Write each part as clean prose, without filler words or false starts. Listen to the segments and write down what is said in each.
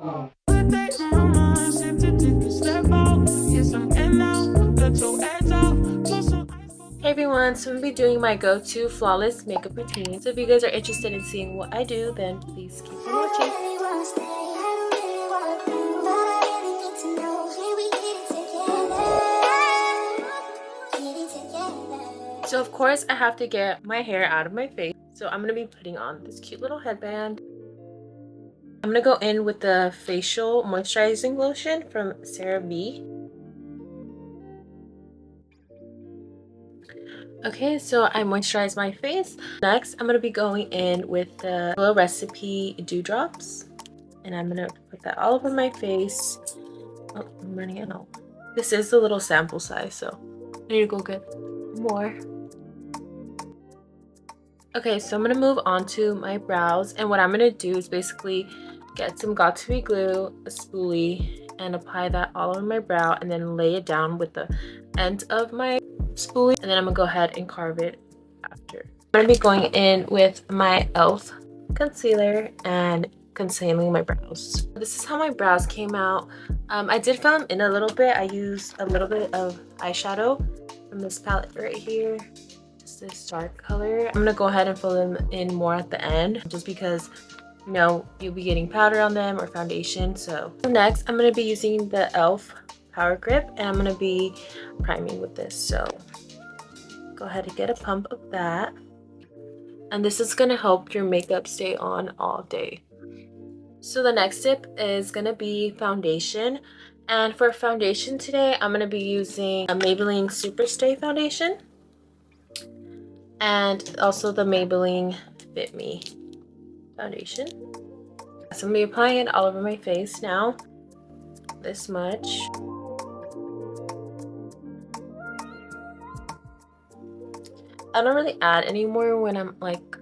Hey everyone, so I'm going to be doing my go-to flawless makeup routine. So if you guys are interested in seeing what I do, then please keep on watching. So of course I have to get my hair out of my face. So I'm going to be putting on this cute little headband. I'm going to go in with the facial moisturizing lotion from CeraVe. Okay, so I moisturize my face. Next, I'm going to be going in with the Glow Recipe Dewdrops. And I'm going to put that all over my face. Oh, I'm running out. This is the little sample size, so I need to go get more. Okay, so I'm going to move on to my brows. And what I'm going to do is basically get some Got2b glue, a spoolie, and apply that all over my brow. And then lay it down with the end of my spoolie, and then I'm gonna go ahead and carve it after. I'm gonna be going in with my e.l.f. concealer and concealing my brows. This is how my brows came out. I did fill them in a little bit. I used a little bit of eyeshadow from this palette right here. Just this dark color. I'm gonna go ahead and fill them in more at the end, just because you know you'll be getting powder on them or foundation. So next, I'm gonna be using the e.l.f. Power Grip, and I'm gonna be priming with this. So go ahead and get a pump of that, and this is gonna help your makeup stay on all day. So the next tip is gonna be foundation, and for foundation today I'm gonna be using a Maybelline Superstay foundation and also the Maybelline Fit Me foundation. So I'm gonna be applying it all over my face now, this much. I don't really add anymore when I'm like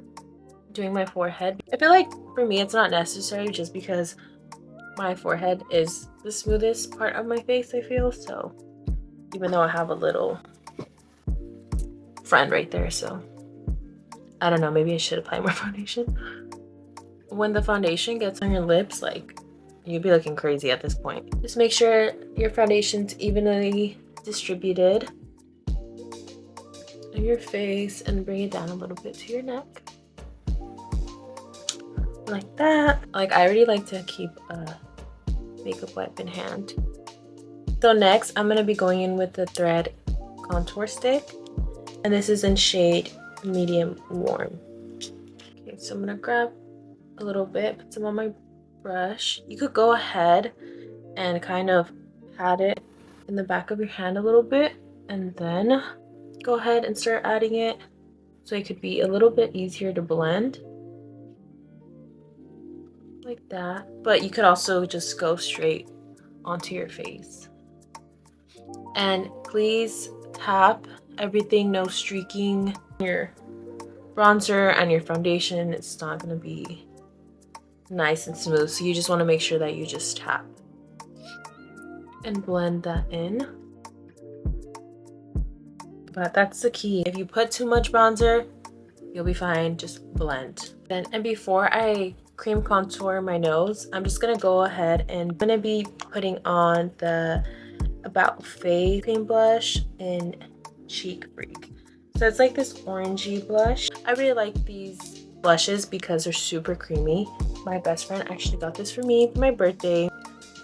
doing my forehead. I feel like for me it's not necessary, just because my forehead is the smoothest part of my face, I feel. So even though I have a little friend right there, so I don't know, maybe I should apply more foundation. When the foundation gets on your lips, like, you'd be looking crazy at this point. Just make sure your foundation's evenly distributed on your face and bring it down a little bit to your neck, like that. Like, I already like to keep a makeup wipe in hand. So next I'm gonna be going in with the Thread contour stick, and this is in shade medium warm. Okay, so I'm gonna grab a little bit, put some on my brush. You could go ahead and kind of pat it in the back of your hand a little bit, and then go ahead and start adding it, so it could be a little bit easier to blend, like that. But you could also just go straight onto your face. And please tap everything, no streaking. Your bronzer and your foundation, it's not going to be nice and smooth, so you just want to make sure that you just tap and blend that in. But that's the key. If you put too much bronzer, you'll be fine. Just blend. And before I cream contour my nose, I'm just gonna go ahead and I'm gonna be putting on the About Face cream blush in Cheek Freak. So it's like this orangey blush. I really like these blushes because they're super creamy. My best friend actually got this for me for my birthday,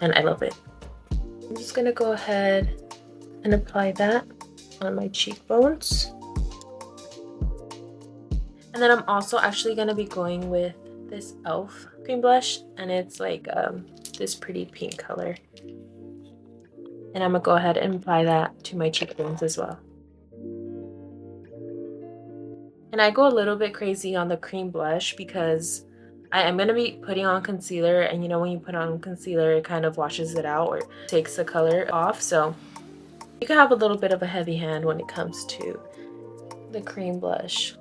and I love it. I'm just gonna go ahead and apply that on my cheekbones. And then I'm also actually gonna be going with this e.l.f. cream blush, and it's like this pretty pink color. And I'm gonna go ahead and apply that to my cheekbones as well. And I go a little bit crazy on the cream blush because I am going to be putting on concealer, and you know when you put on concealer it kind of washes it out or takes the color off, so you can have a little bit of a heavy hand when it comes to the cream blush.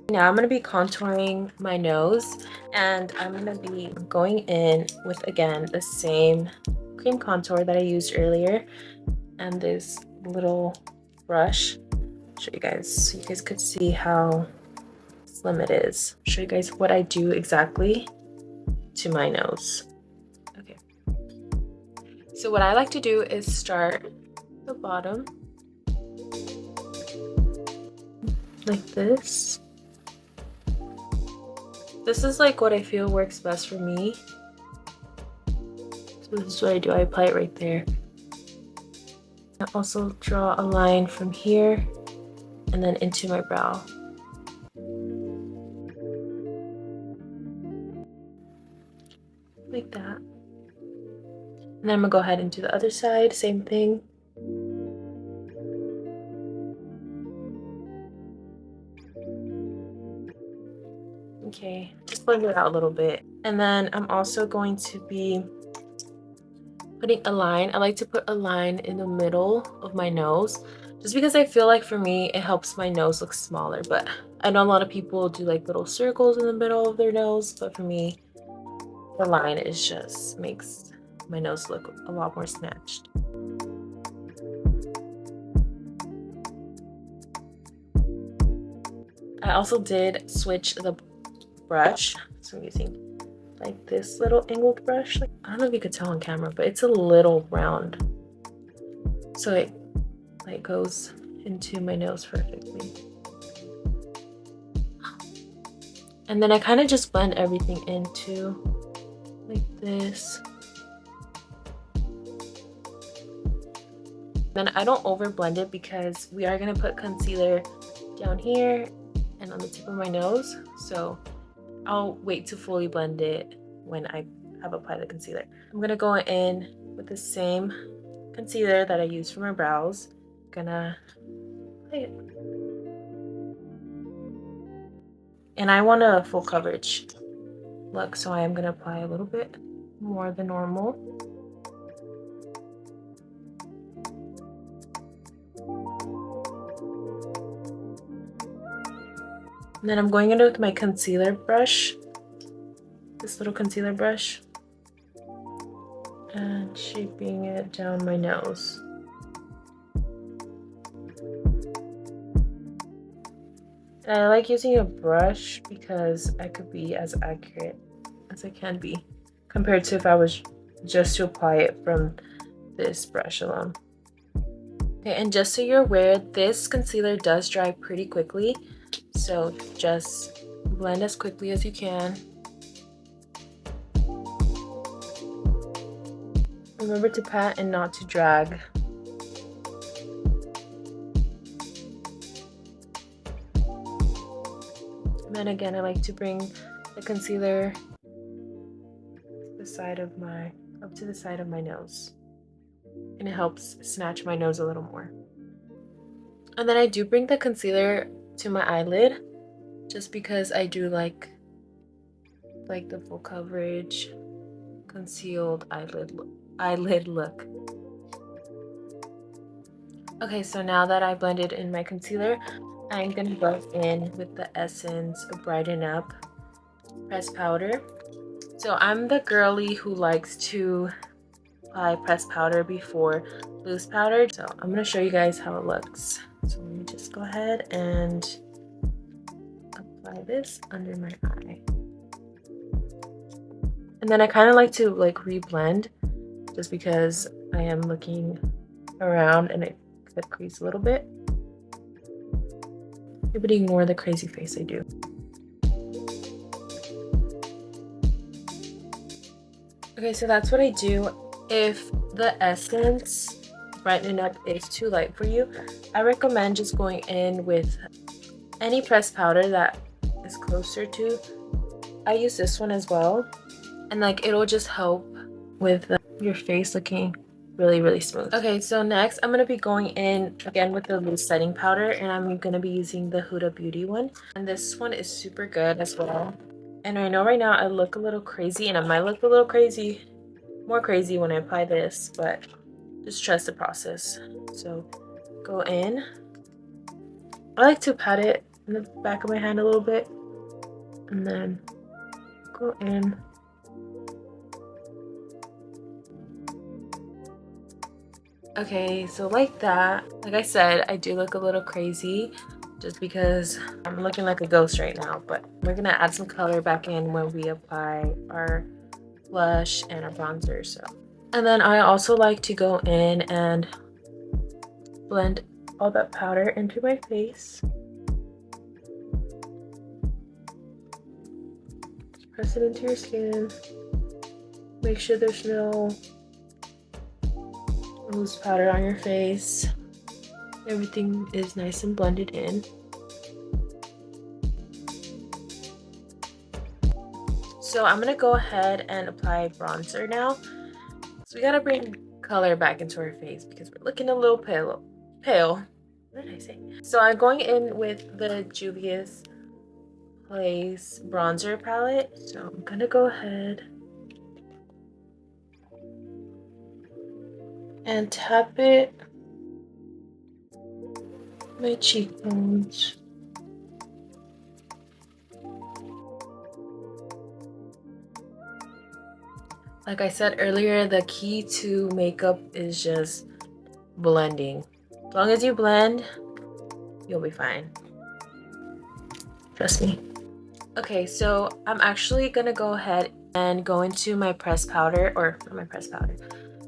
Now I'm going to be contouring my nose, and I'm going to be going in with, again, the same cream contour that I used earlier, and this little brush. I'll show you guys so you guys could see how slim it is. I'll show you guys what I do exactly to my nose. Okay. So what I like to do is start at the bottom like this. This is like what I feel works best for me. So this is what I do. I apply it right there. I also draw a line from here and then into my brow. Like that. And then I'm gonna go ahead and do the other side, same thing. Okay, just blend it out a little bit. And then I'm also going to be putting a line. I like to put a line in the middle of my nose, just because I feel like for me, it helps my nose look smaller. But I know a lot of people do like little circles in the middle of their nose, but for me, the line is just makes my nose look a lot more snatched. I also did switch the brush, so I'm using like this little angled brush. Like, I don't know if you could tell on camera, but it's a little round, so it like goes into my nose perfectly. And then I kind of just blend everything into like this. Then I don't over blend it because we are going to put concealer down here and on the tip of my nose, so I'll wait to fully blend it when I have applied the concealer. I'm gonna go in with the same concealer that I used for my brows. Gonna apply it. And I want a full coverage look, so I am gonna apply a little bit more than normal. And then I'm going in with my concealer brush, this little concealer brush, and shaping it down my nose. And I like using a brush because I could be as accurate as I can be compared to if I was just to apply it from this brush alone. Okay, and just so you're aware, this concealer does dry pretty quickly, so just blend as quickly as you can. Remember to pat and not to drag. And then again, I like to bring the concealer to the side of up to the side of my nose, and it helps snatch my nose a little more. And then I do bring the concealer to my eyelid, just because I do like the full coverage concealed eyelid look. Okay, so now that I blended in my concealer, I'm gonna go in with the Essence Brighten Up pressed powder. So I'm the girly who likes to apply pressed powder before loose powder. So I'm gonna show you guys how it looks. So let me just go ahead and apply this under my eye. And then I kind of like to like reblend, just because I am looking around and it could crease a little bit. But ignore the crazy face I do. Okay, so that's what I do. If the Essence Brighten Up is too light for you, I recommend just going in with any pressed powder that is closer to. I use this one as well, and like it'll just help with your face looking really smooth. Okay, so next I'm gonna be going in again with the loose setting powder, and I'm gonna be using the Huda Beauty one, and this one is super good as well. And I know right now I look a little crazy, and I might look a little crazy, more crazy when I apply this, but just trust the process. So go in. I like to pat it in the back of my hand a little bit, and then go in. Okay, so like that. Like I said, I do look a little crazy, just because I'm looking like a ghost right now. But we're gonna add some color back in when we apply our blush and our bronzer. So, and then I also like to go in and blend all that powder into my face. Just press it into your skin. Make sure there's no loose powder on your face. Everything is nice and blended in. So I'm gonna go ahead and apply bronzer now. So we gotta bring color back into our face because we're looking a little pale. What did I say? So I'm going in with the Juvia's Place bronzer palette. So I'm gonna go ahead and tap it my cheekbones. Like I said earlier, the key to makeup is just blending. As long as you blend, you'll be fine. Trust me. Okay, so I'm actually gonna go ahead and go into my pressed powder, or not my pressed powder,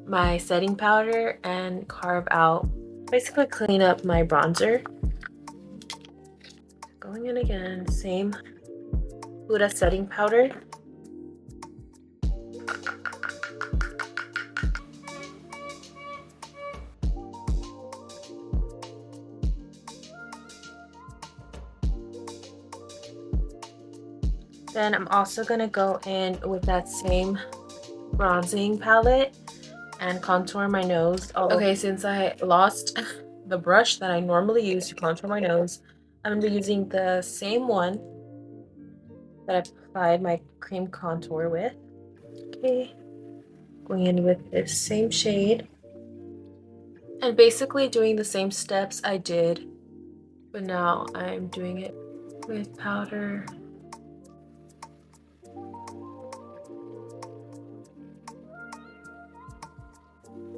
my setting powder, and carve out, basically clean up my bronzer. Going in again, same Huda setting powder. Then I'm also gonna go in with that same bronzing palette and contour my nose. Okay, since I lost the brush that I normally use to contour my nose, I'm gonna be using the same one that I applied my cream contour with. Okay, going in with this same shade. And basically doing the same steps I did, but now I'm doing it with powder.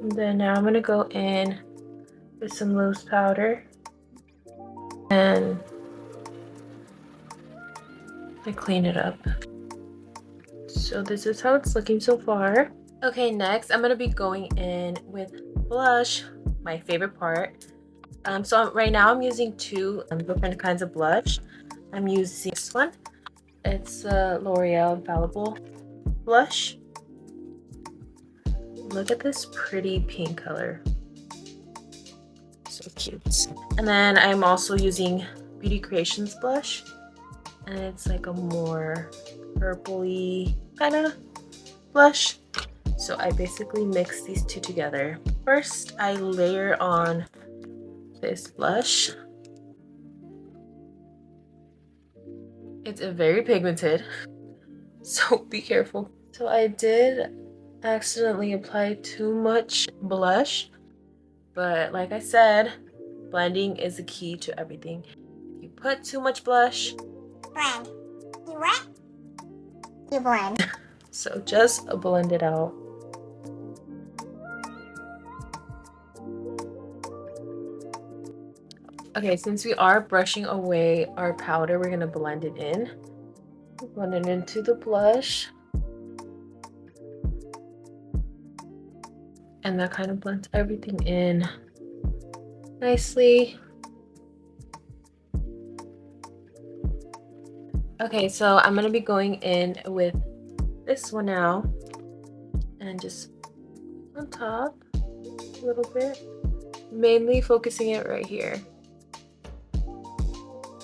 And then now I'm gonna go in with some loose powder and I clean it up. So this is how it's looking so far. Okay, next I'm gonna be going in with blush, my favorite part. So right now I'm using two different kinds of blush. I'm using this one. It's a L'Oreal Infallible blush. Look at this pretty pink color. So cute. And then I'm also using Beauty Creations blush. And it's like a more purpley kind of blush. So I basically mix these two together. First, I layer on this blush. It's very pigmented, so be careful. So I did accidentally apply too much blush, but like I said, blending is the key to everything. If you put too much blush, blend. You what? You blend. So just blend it out. Okay, since we are brushing away our powder, we're gonna blend it in. Blend it into the blush. And that kind of blends everything in nicely. Okay, so I'm gonna be going in with this one now and just on top a little bit, mainly focusing it right here.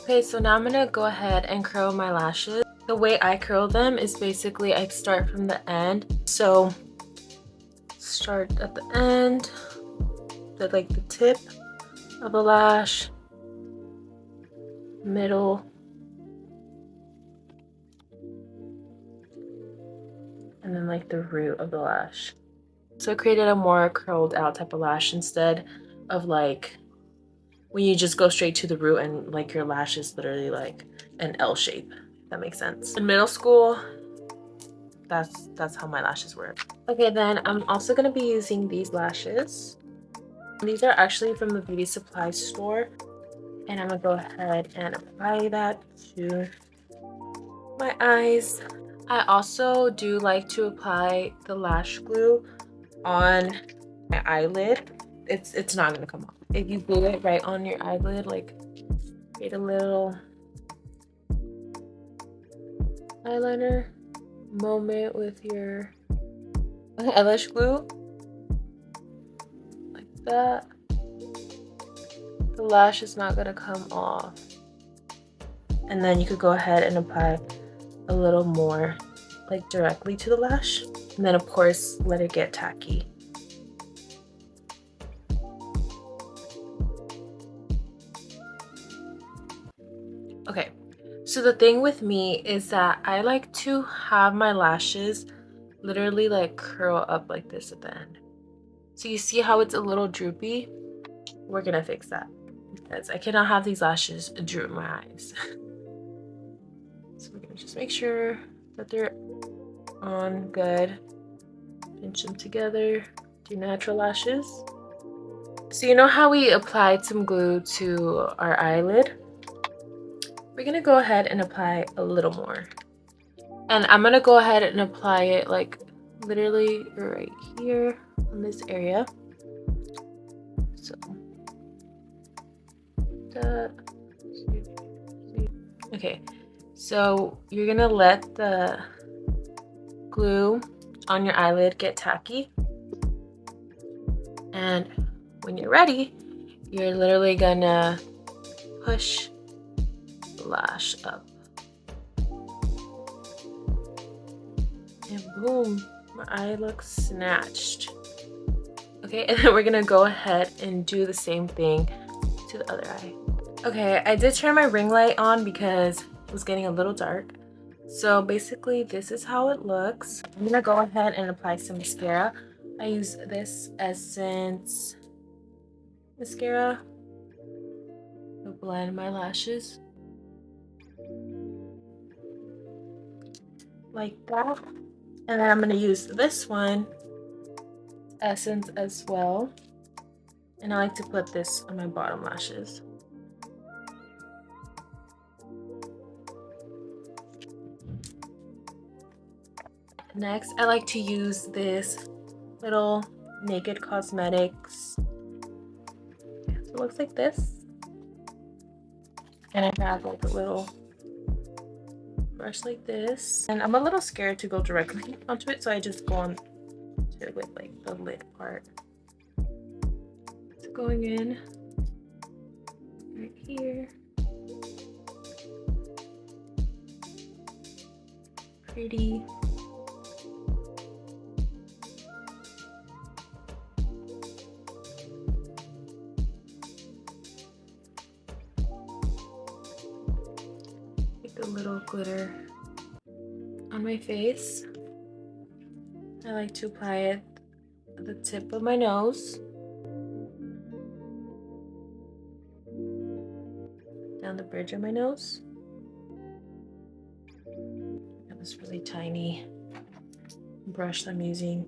Okay, so now I'm gonna go ahead and curl my lashes. The way I curl them is basically I start from the end. So start at the end, like the tip of the lash, middle, and then like the root of the lash. So I created a more curled out type of lash instead of like when you just go straight to the root and like your lash is literally like an L shape, if that makes sense. In middle school, that's how my lashes were. Okay, then I'm also gonna be using these lashes. These are actually from the beauty supply store, And I'm gonna go ahead and apply that to my eyes. I also do like to apply the lash glue on my eyelid. It's not gonna come off. If you glue it right on your eyelid, like create a little eyeliner moment with your eyelash glue like that, the lash is not gonna come off. And then you could go ahead and apply a little more like directly to the lash, and then of course let it get tacky. Okay, so the thing with me is that I like to have my lashes literally like curl up like this at the end. So you see how it's a little droopy? We're gonna fix that because I cannot have these lashes droop in my eyes. So we're gonna just make sure that they're on good. Pinch them together. Do natural lashes. So you know how we applied some glue to our eyelid? We're gonna go ahead and apply a little more. And I'm gonna go ahead and apply it like literally right here on this area. So that. Okay, so you're gonna let the glue on your eyelid get tacky. And when you're ready, you're literally gonna push the lash up. And boom, my eye looks snatched. Okay, and then we're gonna go ahead and do the same thing to the other eye. Okay, I did turn my ring light on because it was getting a little dark. So basically this is how it looks. I'm gonna go ahead and apply some mascara. I use this Essence mascara to blend my lashes. Like that. And then I'm gonna use this one, Essence as well. And I like to put this on my bottom lashes. Next, I like to use this little Naked Cosmetics. So it looks like this. And I have like a little brush like this. And I'm a little scared to go directly onto it, so I just go on to it with like the lid part. It's going in right here. Pretty. A little glitter on my face. I like to apply it at the tip of my nose, down the bridge of my nose. I got this really tiny brush I'm using.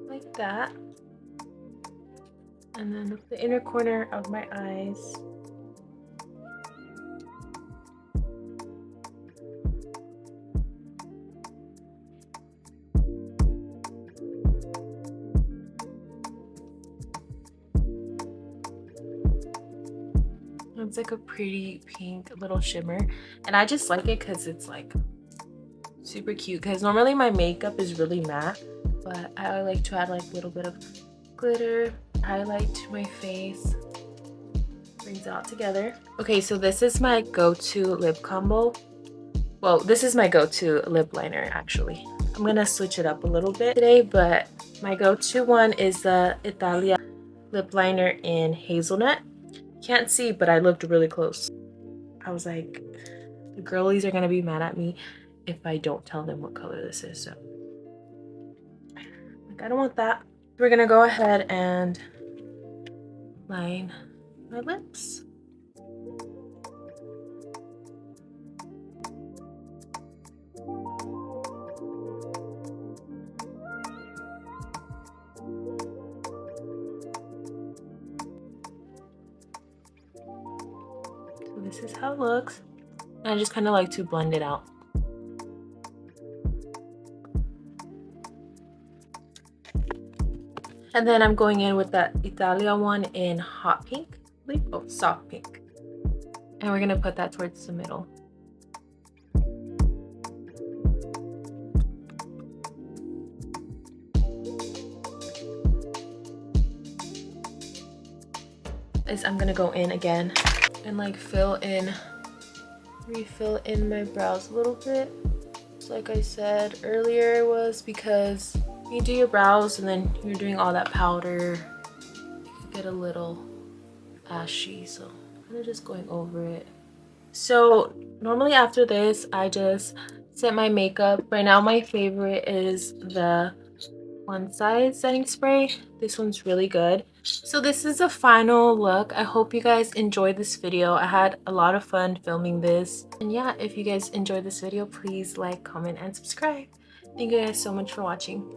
Like that. And then the inner corner of my eyes. It's like a pretty pink little shimmer, and I just like it because it's like super cute, because normally my makeup is really matte, but I like to add like a little bit of glitter, highlight to my face, brings it all together. Okay, so this is my go-to lip combo. Well, this is my go-to lip liner actually. I'm gonna switch it up a little bit today, but my go-to one is the Italia lip liner in Hazelnut. Can't see, but I looked really close. I was like, the girlies are gonna be mad at me if I don't tell them what color this is, so like I don't want that. We're gonna go ahead and line my lips. this is how it looks. And I just kind of like to blend it out. And then I'm going in with that Italia one in hot pink, I believe. Oh, soft pink. And we're gonna put that towards the middle. I'm gonna go in again and like refill in my brows a little bit. So like I said earlier, it was because you do your brows and then you're doing all that powder, you could get a little ashy, so I'm kind of just going over it. So normally after this, I just set my makeup. Right now my favorite is the One Size setting spray. This one's really good. So this is a final look. I hope you guys enjoyed this video. I had a lot of fun filming this. And yeah, if you guys enjoyed this video, please like, comment, and subscribe. Thank you guys so much for watching.